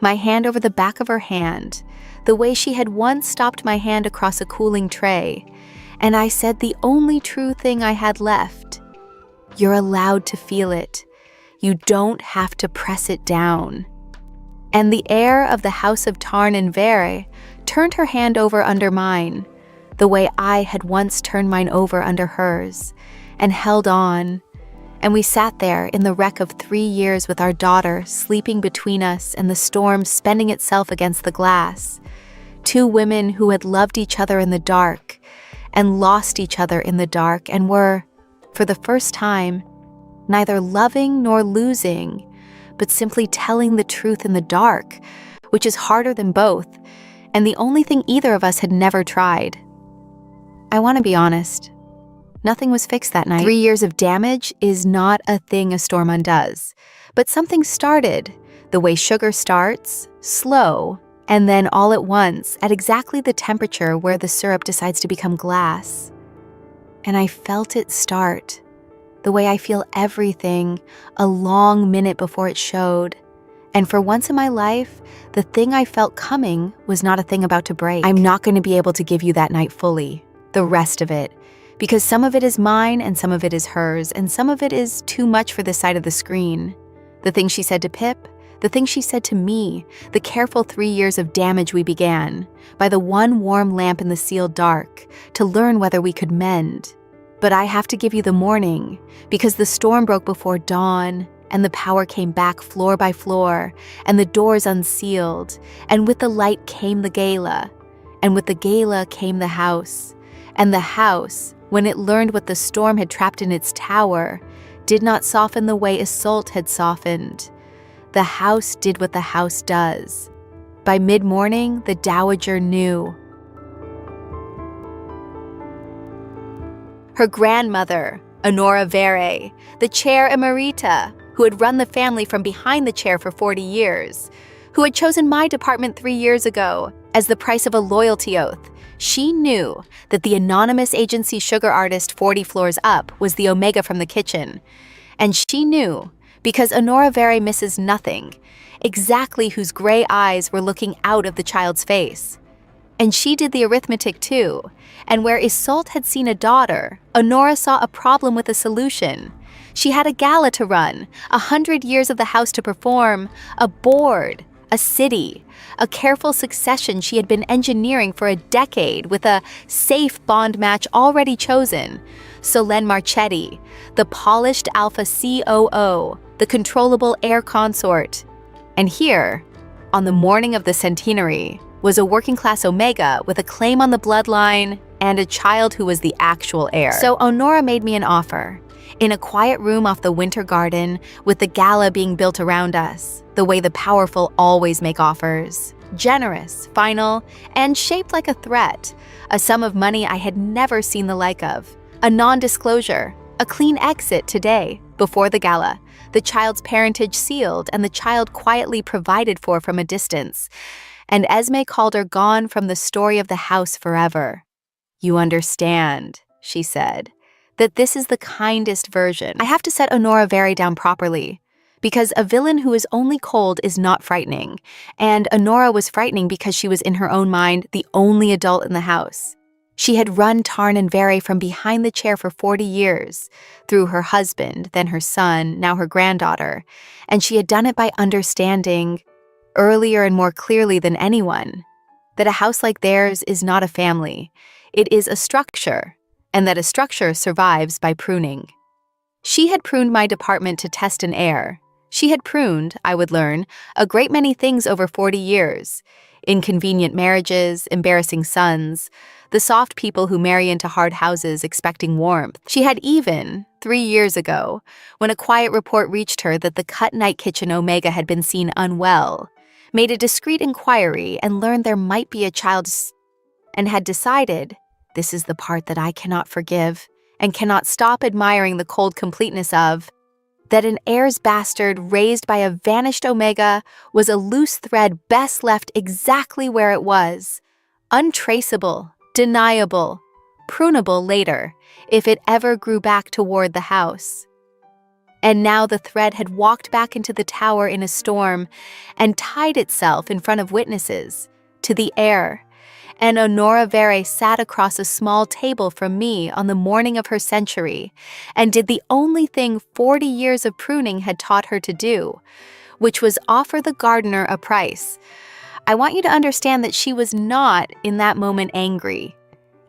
My hand over the back of her hand, the way she had once stopped my hand across a cooling tray, and I said the only true thing I had left. "You're allowed to feel it. You don't have to press it down." And the heir of the house of Tarn Vera turned her hand over under mine, the way I had once turned mine over under hers, and held on. And we sat there in the wreck of 3 years with our daughter sleeping between us and the storm spending itself against the glass. 2 women who had loved each other in the dark and lost each other in the dark and were, for the first time, neither loving nor losing, but simply telling the truth in the dark, which is harder than both, and the only thing either of us had never tried. I want to be honest. Nothing was fixed that night. 3 years of damage is not a thing a storm undoes. But something started, the way sugar starts, slow, and then all at once, at exactly the temperature where the syrup decides to become glass. And I felt it start, the way I feel everything, a long minute before it showed. And for once in my life, the thing I felt coming was not a thing about to break. I'm not going to be able to give you that night fully, the rest of it, because some of it is mine and some of it is hers, and some of it is too much for this side of the screen. The thing she said to Pip, the thing she said to me, the careful 3 years of damage we began, by the one warm lamp in the sealed dark, to learn whether we could mend. But I have to give you the morning, because the storm broke before dawn, and the power came back floor by floor, and the doors unsealed, and with the light came the gala, and with the gala came the house. And the house, when it learned what the storm had trapped in its tower, did not soften the way Isolde had softened. The house did what the house does. By mid-morning, the dowager knew. Her grandmother, Esme Vera, the chair emerita, who had run the family from behind the chair for 40 years, who had chosen my department 3 years ago as the price of a loyalty oath, she knew that the anonymous agency sugar artist 40 floors up was the omega from the kitchen. And she knew, because Esme Vera misses nothing, exactly whose gray eyes were looking out of the child's face. And she did the arithmetic too, and where Isolde had seen a daughter, Honora saw a problem with a solution. She had a gala to run, 100 years of the house to perform, a board, a city, a careful succession she had been engineering for a decade with a safe bond match already chosen. Solène Marchetti, the polished alpha COO, the controllable heir consort. And here, on the morning of the centenary, was a working-class omega with a claim on the bloodline and a child who was the actual heir. So Honora made me an offer, in a quiet room off the Winter Garden, with the gala being built around us, the way the powerful always make offers. Generous, final, and shaped like a threat, a sum of money I had never seen the like of. A non-disclosure, a clean exit today, before the gala, the child's parentage sealed and the child quietly provided for from a distance. and Esme Calder gone from the story of the house forever. "You understand," she said, "that this is the kindest version. I have to set Honora Vera down properly, because a villain who is only cold is not frightening, and Honora was frightening because she was in her own mind the only adult in the house. She had run Tarn Vera from behind the chair for 40 years, through her husband, then her son, now her granddaughter, and she had done it by understanding, earlier and more clearly than anyone, that a house like theirs is not a family. It is a structure, and that a structure survives by pruning. She had pruned my department to test an heir. She had pruned, I would learn, a great many things over 40 years. Inconvenient marriages, embarrassing sons, the soft people who marry into hard houses expecting warmth. She had even, 3 years ago, when a quiet report reached her that the cut night kitchen Omega had been seen unwell, made a discreet inquiry and learned there might be a child, and had decided, this is the part that I cannot forgive and cannot stop admiring the cold completeness of, that an heir's bastard raised by a vanished Omega was a loose thread best left exactly where it was, untraceable, deniable, prunable later, if it ever grew back toward the house. And now the thread had walked back into the tower in a storm and tied itself in front of witnesses to the heir, and Honora Vera sat across a small table from me on the morning of her century and did the only thing 40 years of pruning had taught her to do, which was offer the gardener a price. I want you to understand that she was not, in that moment, angry.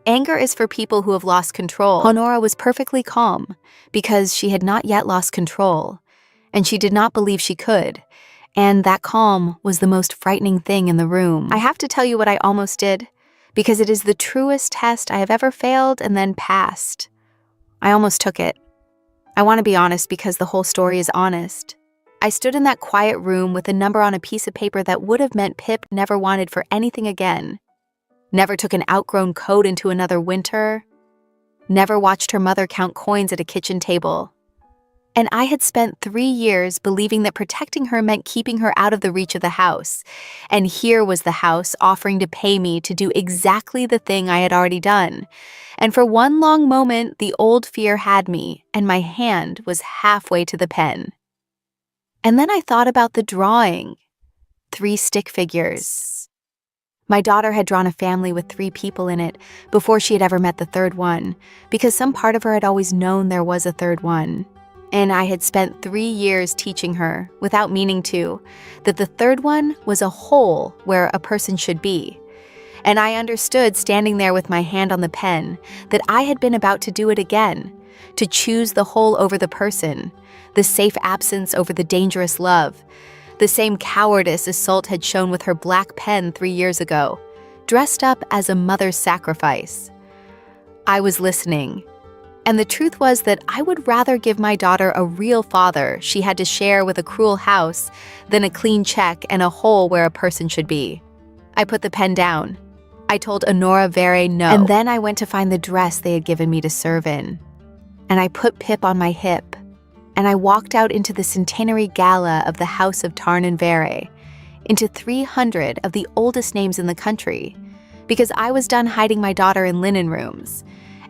Anger is for people who have lost control. Honora was perfectly calm because she had not yet lost control, and she did not believe she could, and that calm was the most frightening thing in the room. I have to tell you what I almost did, because it is the truest test I have ever failed and then passed. I almost took it. I want to be honest because the whole story is honest. I stood in that quiet room with a number on a piece of paper that would have meant Pip never wanted for anything again. Never took an outgrown coat into another winter. Never watched her mother count coins at a kitchen table. And I had spent 3 years believing that protecting her meant keeping her out of the reach of the house. And here was the house offering to pay me to do exactly the thing I had already done. And for one long moment, the old fear had me, and my hand was halfway to the pen. And then I thought about the drawing. 3 stick figures. My daughter had drawn a family with 3 people in it before she had ever met the third one, because some part of her had always known there was a third one. And I had spent 3 years teaching her, without meaning to, that the third one was a hole where a person should be. And I understood, standing there with my hand on the pen, that I had been about to do it again, to choose the hole over the person, the safe absence over the dangerous love, the same cowardice Isolde had shown with her black pen 3 years ago, dressed up as a mother's sacrifice. I was listening. And the truth was that I would rather give my daughter a real father she had to share with a cruel house than a clean check and a hole where a person should be. I put the pen down. I told Honora Vera no. And then I went to find the dress they had given me to serve in. And I put Pip on my hip. And I walked out into the centenary gala of the house of Tarn Vera, into 300 of the oldest names in the country, because I was done hiding my daughter in linen rooms.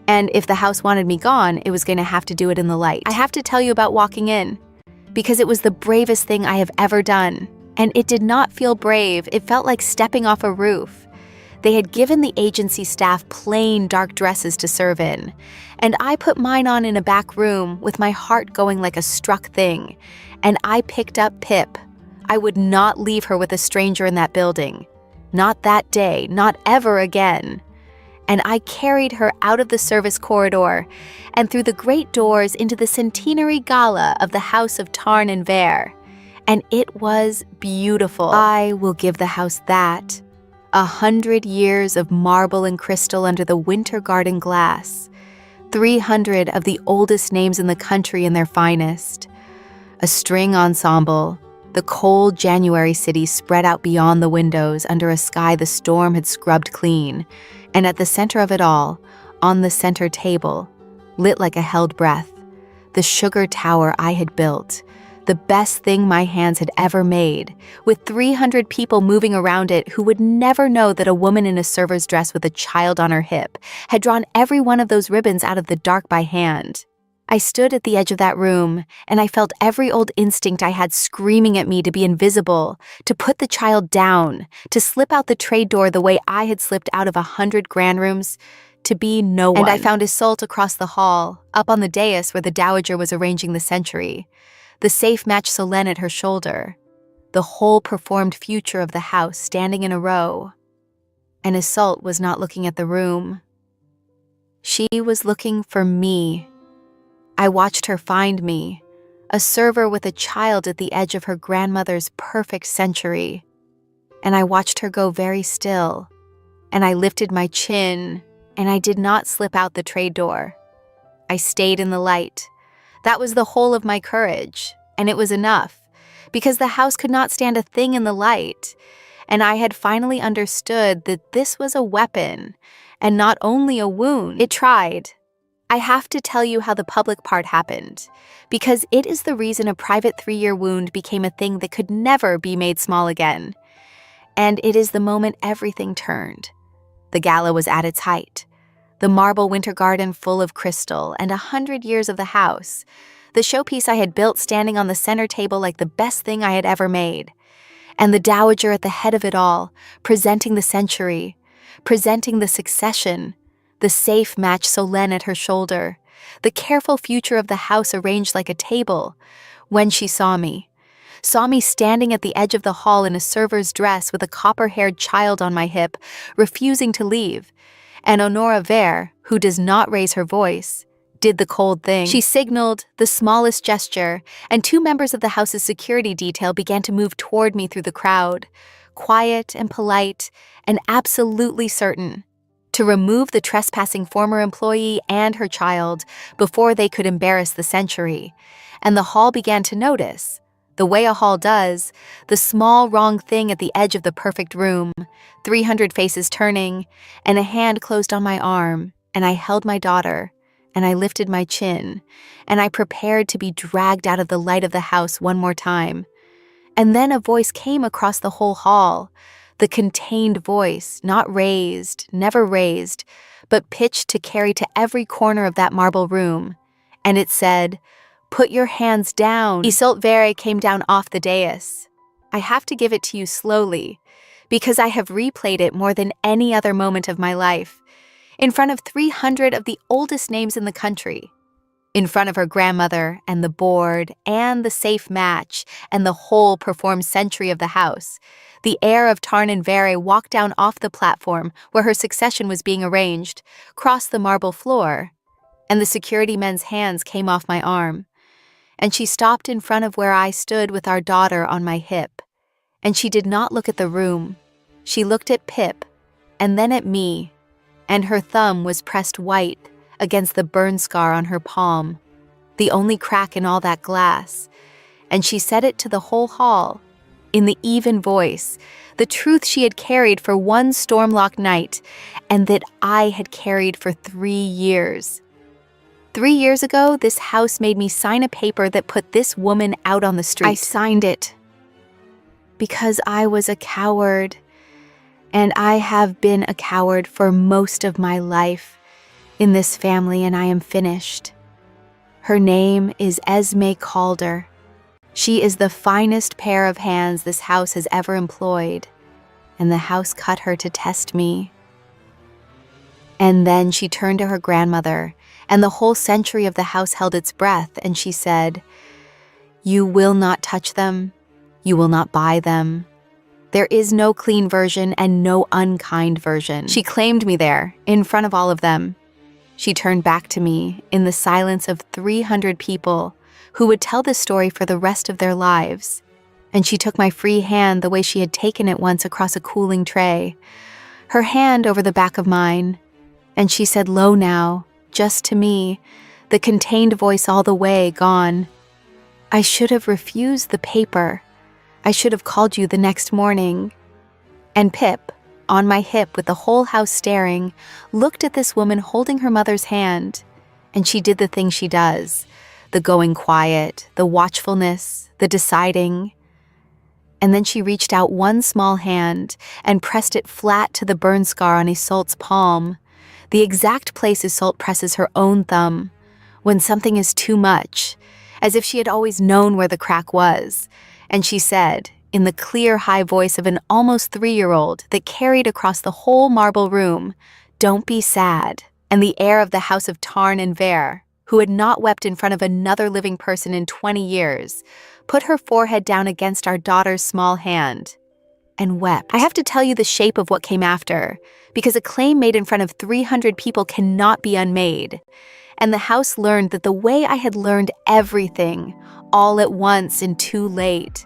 And if the house wanted me gone, it was going to have to do it in the light. I have to tell you about walking in, because it was the bravest thing I have ever done. And it did not feel brave. It felt like stepping off a roof. They had given the agency staff plain dark dresses to serve in, and I put mine on in a back room with my heart going like a struck thing. And I picked up Pip. I would not leave her with a stranger in that building. Not that day, not ever again. And I carried her out of the service corridor and through the great doors into the centenary gala of the house of Tarn Vera. And it was beautiful. I will give the house that. 100 years of marble and crystal under the winter garden glass. 300 of the oldest names in the country in their finest. A string ensemble. The cold January city spread out beyond the windows under a sky the storm had scrubbed clean. And at the center of it all, on the center table, lit like a held breath, the sugar tower I had built, the best thing my hands had ever made, with 300 people moving around it who would never know that a woman in a server's dress with a child on her hip had drawn every one of those ribbons out of the dark by hand. I stood at the edge of that room, and I felt every old instinct I had screaming at me to be invisible, to put the child down, to slip out the trade door the way I had slipped out of 100 grand rooms, to be no one. And I found Isolde across the hall, up on the dais where the dowager was arranging the century, the safe match Solène at her shoulder, the whole performed future of the house standing in a row. And Isolde was not looking at the room. She was looking for me. I watched her find me, a server with a child at the edge of her grandmother's perfect century. And I watched her go very still, and I lifted my chin, and I did not slip out the trade door. I stayed in the light. That was the whole of my courage, and it was enough, because the house could not stand a thing in the light, and I had finally understood that this was a weapon, and not only a wound. It tried. I have to tell you how the public part happened, because it is the reason a private 3-year wound became a thing that could never be made small again. And it is the moment everything turned. The gala was at its height. The marble winter garden full of crystal and 100 years of the house. The showpiece I had built standing on the center table like the best thing I had ever made. And the dowager at the head of it all, presenting the century, presenting the succession, the safe match Solène at her shoulder, the careful future of the house arranged like a table, when she saw me standing at the edge of the hall in a server's dress with a copper-haired child on my hip, refusing to leave, and Isolde Vera, who does not raise her voice, did the cold thing. She signaled the smallest gesture, and 2 members of the house's security detail began to move toward me through the crowd, quiet and polite and absolutely certain, to remove the trespassing former employee and her child before they could embarrass the century. And the hall began to notice, the way a hall does, the small wrong thing at the edge of the perfect room, 300 faces turning, and a hand closed on my arm, and I held my daughter, and I lifted my chin, and I prepared to be dragged out of the light of the house one more time. And then a voice came across the whole hall, the contained voice, not raised, never raised, but pitched to carry to every corner of that marble room. And it said, "Put your hands down." Isolde Vera came down off the dais. I have to give it to you slowly, because I have replayed it more than any other moment of my life, in front of 300 of the oldest names in the country, in front of her grandmother and the board and the safe match and the whole performed century of the house. The heir of Tarn Vera walked down off the platform where her succession was being arranged, crossed the marble floor, and the security men's hands came off my arm. And she stopped in front of where I stood with our daughter on my hip. And she did not look at the room. She looked at Pip, and then at me, and her thumb was pressed white against the burn scar on her palm, the only crack in all that glass. And she said it to the whole hall, in the even voice, the truth she had carried for one stormlock night, and that I had carried for 3 years. 3 years ago, this house made me sign a paper that put this woman out on the street. I signed it because I was a coward, and I have been a coward for most of my life in this family, and I am finished. Her name is Esme Calder. She is the finest pair of hands this house has ever employed, and the house cut her to test me. And then she turned to her grandmother, and the whole century of the house held its breath, and she said, "You will not touch them. You will not buy them. There is no clean version and no unkind version." She claimed me there, in front of all of them. She turned back to me in the silence of 300 people who would tell this story for the rest of their lives. And she took my free hand the way she had taken it once across a cooling tray, her hand over the back of mine. And she said low now, just to me, the contained voice all the way gone, "I should have refused the paper. I should have called you the next morning." And Pip, on my hip with the whole house staring, looked at this woman holding her mother's hand, and she did the thing she does, the going quiet, the watchfulness, the deciding. And then she reached out one small hand and pressed it flat to the burn scar on Isolde's palm, the exact place Isolde presses her own thumb when something is too much, as if she had always known where the crack was. And she said, in the clear, high voice of an almost 3-year-old that carried across the whole marble room, "Don't be sad." And the heir of the house of Tarn Vera, who had not wept in front of another living person in 20 years, put her forehead down against our daughter's small hand and wept. I have to tell you the shape of what came after, because a claim made in front of 300 people cannot be unmade. And the house learned that the way I had learned everything, all at once and too late.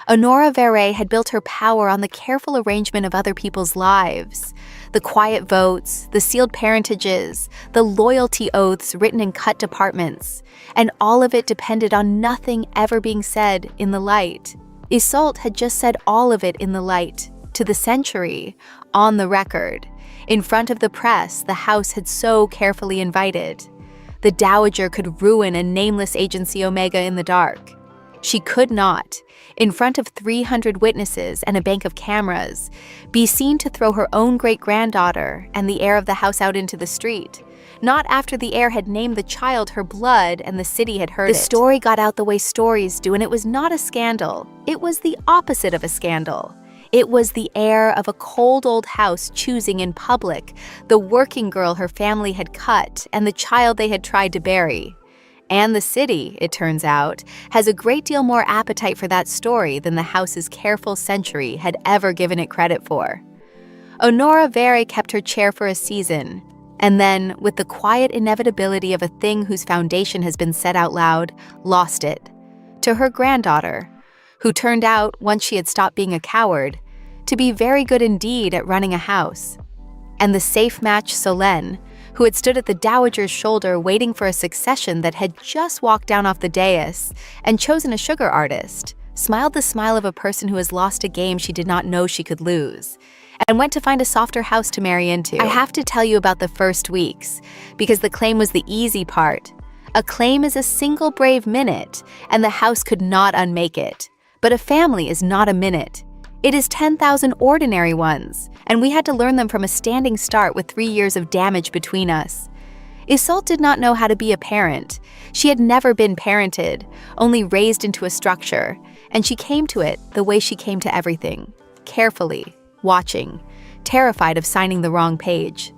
Esme Vera had built her power on the careful arrangement of other people's lives. The quiet votes, the sealed parentages, the loyalty oaths written in cut departments, and all of it depended on nothing ever being said in the light. Isolde had just said all of it in the light, to the century, on the record. In front of the press, the house had so carefully invited. The dowager could ruin a nameless agency Omega in the dark. She could not, in front of 300 witnesses and a bank of cameras, be seen to throw her own great-granddaughter and the heir of the house out into the street. Not after the heir had named the child her blood and the city had heard it. The story got out the way stories do, and it was not a scandal. It was the opposite of a scandal. It was the heir of a cold old house choosing in public the working girl her family had cut and the child they had tried to bury. And the city, it turns out, has a great deal more appetite for that story than the house's careful century had ever given it credit for. Esme Vera kept her chair for a season, and then, with the quiet inevitability of a thing whose foundation has been said out loud, lost it to her granddaughter, who turned out, once she had stopped being a coward, to be very good indeed at running a house. And the safe match Solène, who had stood at the dowager's shoulder waiting for a succession that had just walked down off the dais and chosen a sugar artist, smiled the smile of a person who has lost a game she did not know she could lose, and went to find a softer house to marry into. I have to tell you about the first weeks, because the claim was the easy part. A claim is a single brave minute, and the house could not unmake it. But a family is not a minute. It is 10,000 ordinary ones, and we had to learn them from a standing start with 3 years of damage between us. Isolde did not know how to be a parent. She had never been parented, only raised into a structure, and she came to it the way she came to everything, carefully, watching, terrified of signing the wrong page.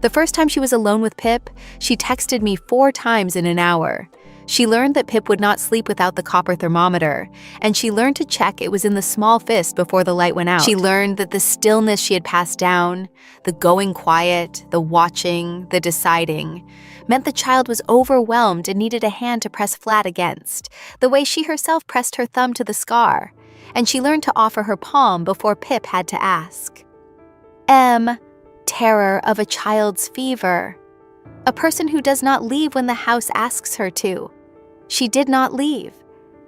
The first time she was alone with Pip, she texted me 4 times in an hour. She learned that Pip would not sleep without the copper thermometer, and she learned to check it was in the small fist before the light went out. She learned that the stillness she had passed down, the going quiet, the watching, the deciding, meant the child was overwhelmed and needed a hand to press flat against, the way she herself pressed her thumb to the scar, and she learned to offer her palm before Pip had to ask. Terror of a child's fever. A person who does not leave when the house asks her to. She did not leave.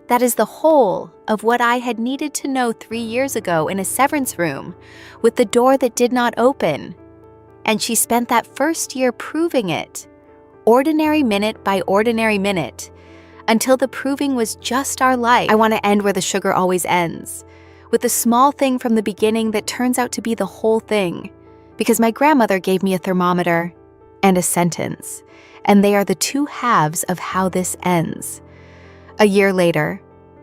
That is the whole of what I had needed to know 3 years ago in a severance room with the door that did not open. And she spent that first year proving it, ordinary minute by ordinary minute, until the proving was just our life. I want to end where the sugar always ends, with the small thing from the beginning that turns out to be the whole thing, because my grandmother gave me a thermometer and a sentence, and they are the 2 halves of how this ends. A year later,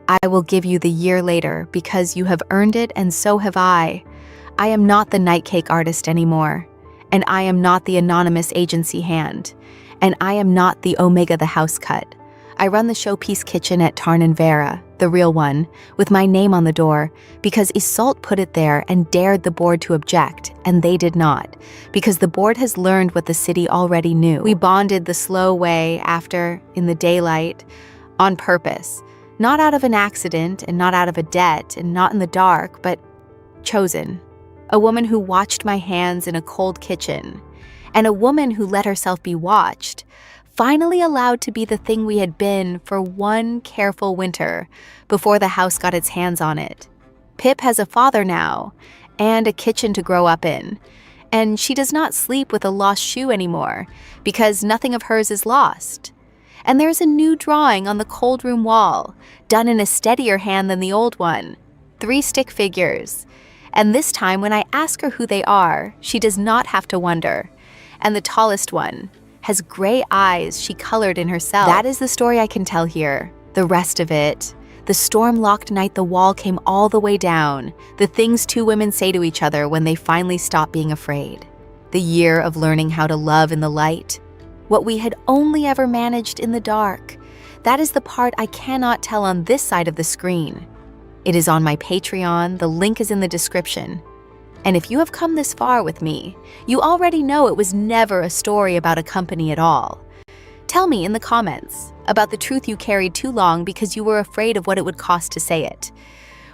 I will give you the year later because you have earned it and so have I. I am not the night cake artist anymore, and I am not the anonymous agency hand, and I am not the Omega the house cut. I run the showpiece kitchen at Tarn Vera, the real one, with my name on the door, because Isolde put it there and dared the board to object, and they did not, because the board has learned what the city already knew. We bonded the slow way after, in the daylight, on purpose, not out of an accident and not out of a debt and not in the dark, but chosen. A woman who watched my hands in a cold kitchen, and a woman who let herself be watched, finally allowed to be the thing we had been for one careful winter before the house got its hands on it. Pip has a father now, and a kitchen to grow up in, and she does not sleep with a lost shoe anymore because nothing of hers is lost. And there's a new drawing on the cold room wall, done in a steadier hand than the old one. 3 stick figures. And this time when I ask her who they are, she does not have to wonder. And the tallest one has gray eyes she colored in herself. That is the story I can tell here. The rest of it, the storm-locked night the wall came all the way down, the things 2 women say to each other when they finally stop being afraid. The year of learning how to love in the light, what we had only ever managed in the dark. That is the part I cannot tell on this side of the screen. It is on my Patreon, the link is in the description. And if you have come this far with me, you already know it was never a story about a company at all. Tell me in the comments about the truth you carried too long because you were afraid of what it would cost to say it.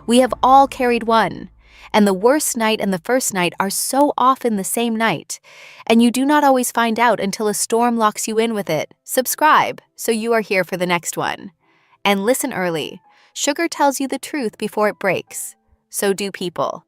We have all carried one, and the worst night and the first night are so often the same night, and you do not always find out until a storm locks you in with it. Subscribe so you are here for the next one. And listen early. Sugar tells you the truth before it breaks. So do people.